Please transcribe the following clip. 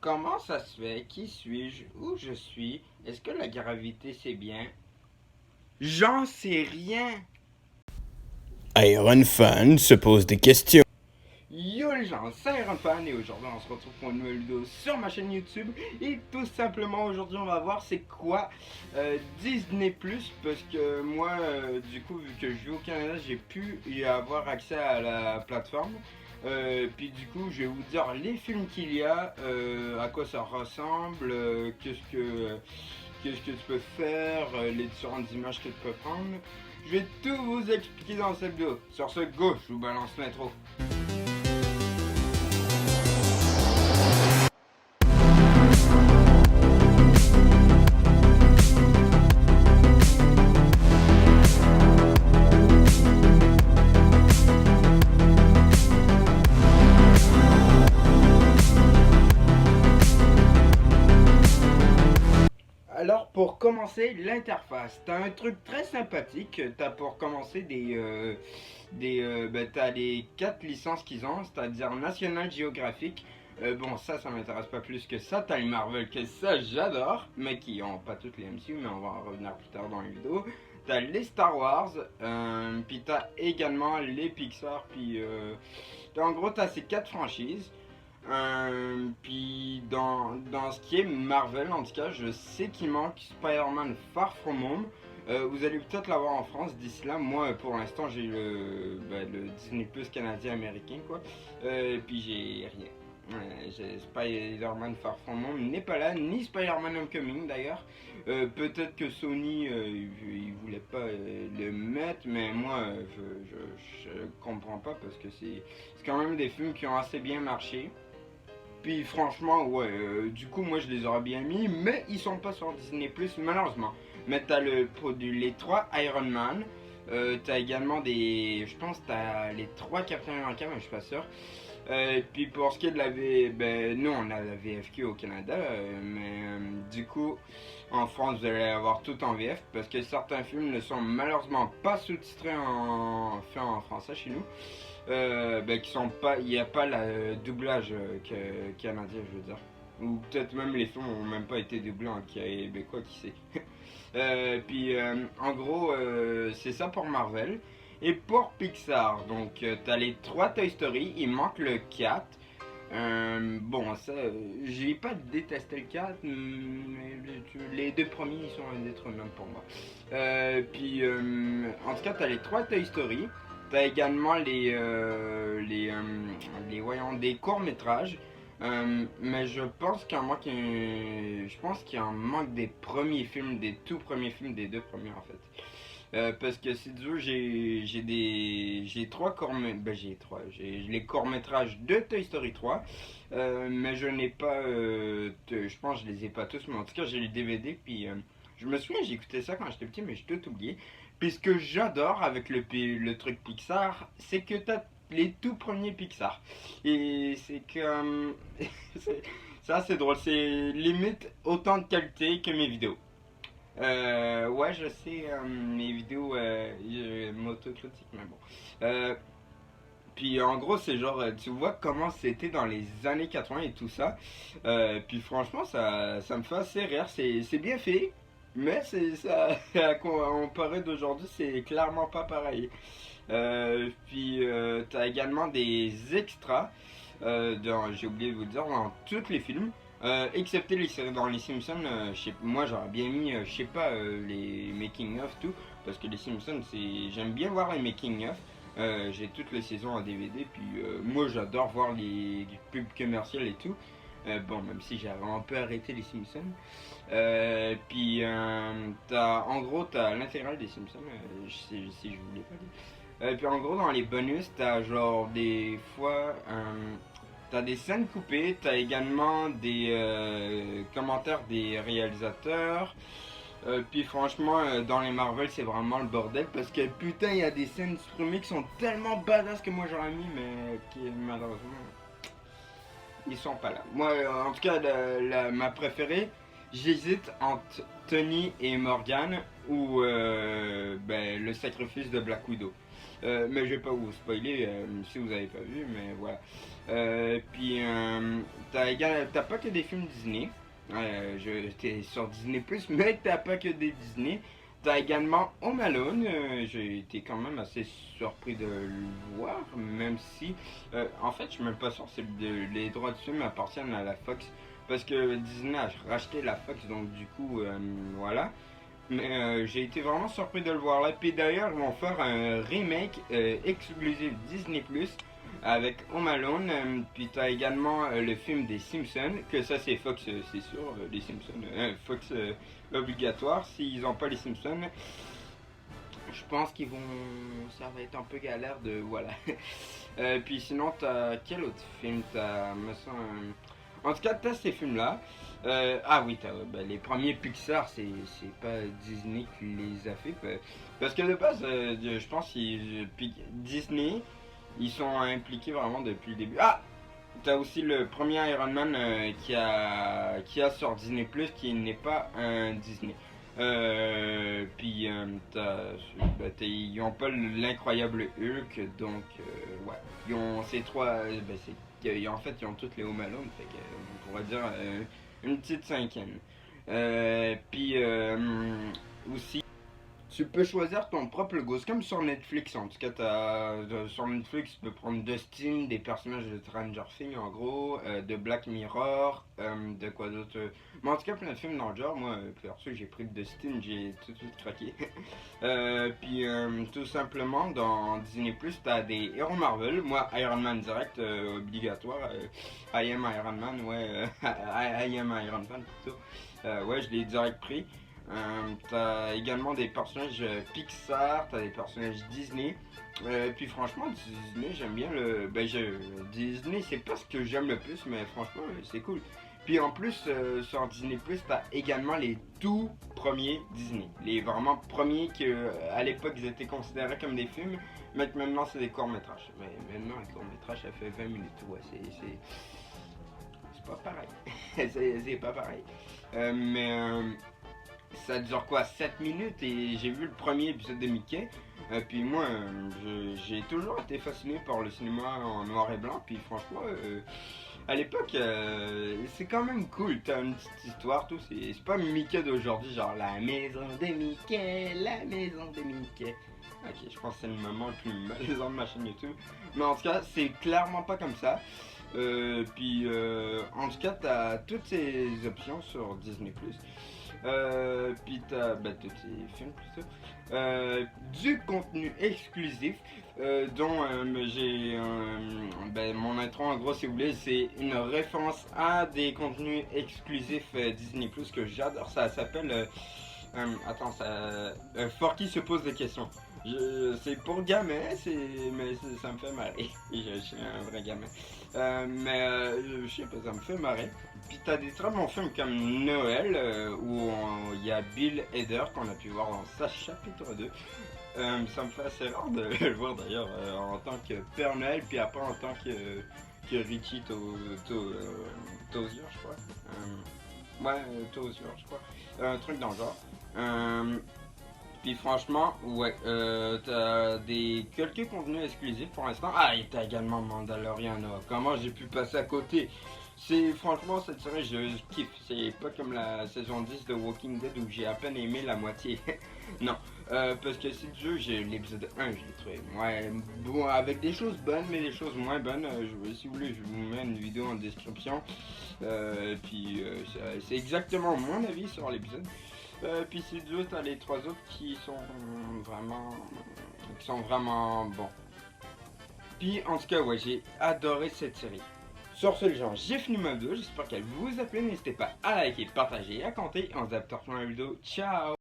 Comment ça se fait? Qui suis-je? Où je suis? Est-ce que la gravité c'est bien? J'en sais rien! Iron Fan se pose des questions. Yo les gens, c'est Iron Fan et aujourd'hui on se retrouve pour une nouvelle vidéo sur ma chaîne YouTube. Et tout simplement aujourd'hui on va voir c'est quoi Disney Plus, parce que moi du coup vu que je vis au Canada j'ai pu y avoir accès à la plateforme. Puis du coup je vais vous dire les films qu'il y a, à quoi ça ressemble, qu'est-ce que tu peux faire, les différentes images que tu peux prendre. Je vais tout vous expliquer dans cette vidéo. Sur ce, go, je vous balance l'intro. Alors pour commencer l'interface, t'as un truc très sympathique. T'as pour commencer t'as les 4 licences qu'ils ont, c'est-à-dire National Geographic. Bon ça m'intéresse pas plus que ça. T'as les Marvel, que ça j'adore, mais qui ont pas toutes les MCU, mais on va en revenir plus tard dans les vidéos. T'as les Star Wars, puis t'as également les Pixar, puis en gros t'as ces 4 franchises. Puis dans ce qui est Marvel, en tout cas, je sais qu'il manque Spider-Man Far From Home. Vous allez peut-être l'avoir en France d'ici là. Moi, pour l'instant, j'ai le Disney Plus canadien américain, quoi. Puis j'ai rien. J'ai Spider-Man Far From Home n'est pas là, ni Spider-Man Homecoming d'ailleurs. Peut-être que Sony il voulait pas le mettre, mais moi je comprends pas parce que c'est quand même des films qui ont assez bien marché. Puis franchement, ouais, du coup, moi je les aurais bien mis, mais ils sont pas sur Disney Plus malheureusement. Mais t'as le produit, les 3 Iron Man, t'as également des. Je pense t'as les 3 Captain America, mais je suis pas sûr. Puis pour ce qui est de la V, ben nous on a la VFQ au Canada, mais du coup en France vous allez avoir tout en VF parce que certains films ne sont malheureusement pas sous-titrés fait en français chez nous. Qui sont pas, il n'y a pas le doublage canadien, je veux dire. Ou peut-être même les films n'ont même pas été doublés en québécois, qui sait. En gros, c'est ça pour Marvel. Et pour Pixar, donc t'as les 3 Toy Story, il manque le 4. Bon, ça, j'ai pas détesté le 4, mais les 2 premiers ils sont un être humain pour moi. En tout cas, t'as les 3 Toy Story. T'as également voyons, des courts-métrages. Mais je pense qu'il en manque des premiers films, des tout premiers films, des 2 premiers en fait. Parce que si tu veux, j'ai 3 j'ai les courts-métrages de Toy Story 3. Mais je n'ai pas, je pense que je les ai pas tous, mais en tout cas j'ai le DVD. Puis je me souviens, j'ai écouté ça quand j'étais petit, mais j'ai tout oublié. Puis ce que j'adore avec le truc Pixar, c'est que t'as les tout premiers Pixar. Et c'est que. C'est assez drôle, c'est limite autant de qualité que mes vidéos. Ouais, je sais, mes vidéos, je m'autocritique, mais bon. Puis en gros, c'est genre, tu vois comment c'était dans les années 80 et tout ça. Puis franchement, ça me fait assez rire. C'est bien fait, mais à comparer d'aujourd'hui, c'est clairement pas pareil. T'as également des extras, j'ai oublié de vous le dire, dans tous les films. Excepté les séries dans les Simpsons, moi j'aurais bien mis, je sais pas, les making of tout, parce que les Simpsons, j'aime bien voir les making of. J'ai toutes les saisons en DVD, puis moi j'adore voir les pubs commerciales et tout. Bon, même si j'ai vraiment un peu arrêté les Simpsons. En gros, t'as l'intégrale des Simpsons, si je voulais pas dire. Puis en gros, dans les bonus, t'as genre des fois. T'as des scènes coupées, t'as également des commentaires des réalisateurs. Puis franchement, dans les Marvel, c'est vraiment le bordel parce que putain, il y a des scènes supprimées qui sont tellement badass que moi j'aurais mis, mais qui malheureusement ils sont pas là. Moi, en tout cas, ma préférée, j'hésite entre Tony et Morgan ou le sacrifice de Black Widow. Mais je vais pas vous spoiler si vous avez pas vu, mais voilà. Puis t'as pas que des films Disney. T'es sur Disney Plus, mais t'as pas que des Disney. T'as également Home Alone. J'ai été quand même assez surpris de le voir, même si en fait je suis même pas sûr si les droits de film appartiennent à la Fox. Parce que Disney a racheté la Fox, donc du coup, voilà. Mais j'ai été vraiment surpris de le voir là. Puis d'ailleurs, ils vont faire un remake exclusif Disney Plus avec Home Alone. Puis t'as également le film des Simpsons, que ça c'est Fox, c'est sûr, les Simpsons, Fox obligatoire. S'ils n'ont pas les Simpsons, je pense qu'ils vont, ça va être un peu galère de, voilà. Puis sinon, t'as quel autre film? T'as, me semble, en tout cas, t'as ces films-là. Ah oui, t'as les premiers Pixar, c'est pas Disney qui les a fait. Parce que de base, je pense que Disney, ils sont impliqués vraiment depuis le début. Ah! T'as aussi le premier Iron Man qui a sur Disney Plus qui n'est pas un Disney. Puis ils ont pas l'incroyable Hulk, donc ouais. Ils ont ces trois. En fait, ils ont toutes les Home Alone, fait que, on pourrait dire une petite cinquième. Puis aussi. Tu peux choisir ton propre logo, c'est comme sur Netflix en tout cas. Sur Netflix, tu peux prendre Dustin, des personnages de Stranger Things en gros, de Black Mirror, de quoi d'autre. Mais en tout cas, plein de films dans le genre. Moi, perso, j'ai pris Dustin, j'ai tout de suite craqué. Puis tout simplement, dans Disney Plus, t'as des héros Marvel. Moi, Iron Man direct, obligatoire. I am Iron Man, ouais. I am Iron Man plutôt. Ouais, je l'ai direct pris. T'as également des personnages Pixar, t'as des personnages Disney. Puis franchement, Disney, j'aime bien le. Disney, c'est pas ce que j'aime le plus, mais franchement, c'est cool. Puis en plus, sur Disney Plus, t'as également les tout premiers Disney. Les vraiment premiers que, à l'époque, ils étaient considérés comme des films, mais que maintenant, c'est des courts-métrages. Mais maintenant, un court-métrage, ça fait 20 minutes. Ouais, c'est pas pareil. c'est pas pareil. Ça dure quoi, 7 minutes et j'ai vu le premier épisode de Mickey. Puis moi, j'ai toujours été fasciné par le cinéma en noir et blanc. Puis franchement, à l'époque, c'est quand même cool. T'as une petite histoire, tout. C'est pas Mickey d'aujourd'hui, genre la maison de Mickey, la maison de Mickey. Ok, je pense que c'est le moment le plus malaisant de ma chaîne YouTube. Mais en tout cas, c'est clairement pas comme ça. Puis en tout cas, t'as toutes ces options sur Disney+. Puis t'as tous ces films plutôt. Du contenu exclusif dont j'ai mon intro en gros si vous voulez c'est une référence à des contenus exclusifs Disney Plus que j'adore. Ça s'appelle attends, Forky se pose des questions. C'est pour gamin, mais ça me fait marrer. Je suis un vrai gamin. Je sais pas, ça me fait marrer. Puis t'as des très bons films comme Noël, où il y a Bill Hader qu'on a pu voir dans sa chapitre 2. Ça me fait assez rare de le voir d'ailleurs en tant que Père Noël, puis après en tant que Richie Tozier, je crois. Tozier, je crois. Un truc dans le genre. Puis franchement, ouais, t'as quelques contenus exclusifs pour l'instant. Ah, et t'as également Mandalorian. Comment j'ai pu passer à côté? C'est franchement cette série, je kiffe. C'est pas comme la saison 10 de Walking Dead où j'ai à peine aimé la moitié. Non, parce que c'est du jeu, j'ai l'épisode 1, je l'ai trouvé. Ouais, bon, avec des choses bonnes, mais des choses moins bonnes. Si vous voulez, je vous mets une vidéo en description. Puis c'est exactement mon avis sur l'épisode. Puis c'est deux, t'as les trois autres qui sont vraiment bons. Puis en tout cas, ouais, j'ai adoré cette série. Sur ce, les gens, j'ai fini ma vidéo. J'espère qu'elle vous a plu. N'hésitez pas à liker, partager et à commenter. On se dit à la prochaine vidéo. Ciao!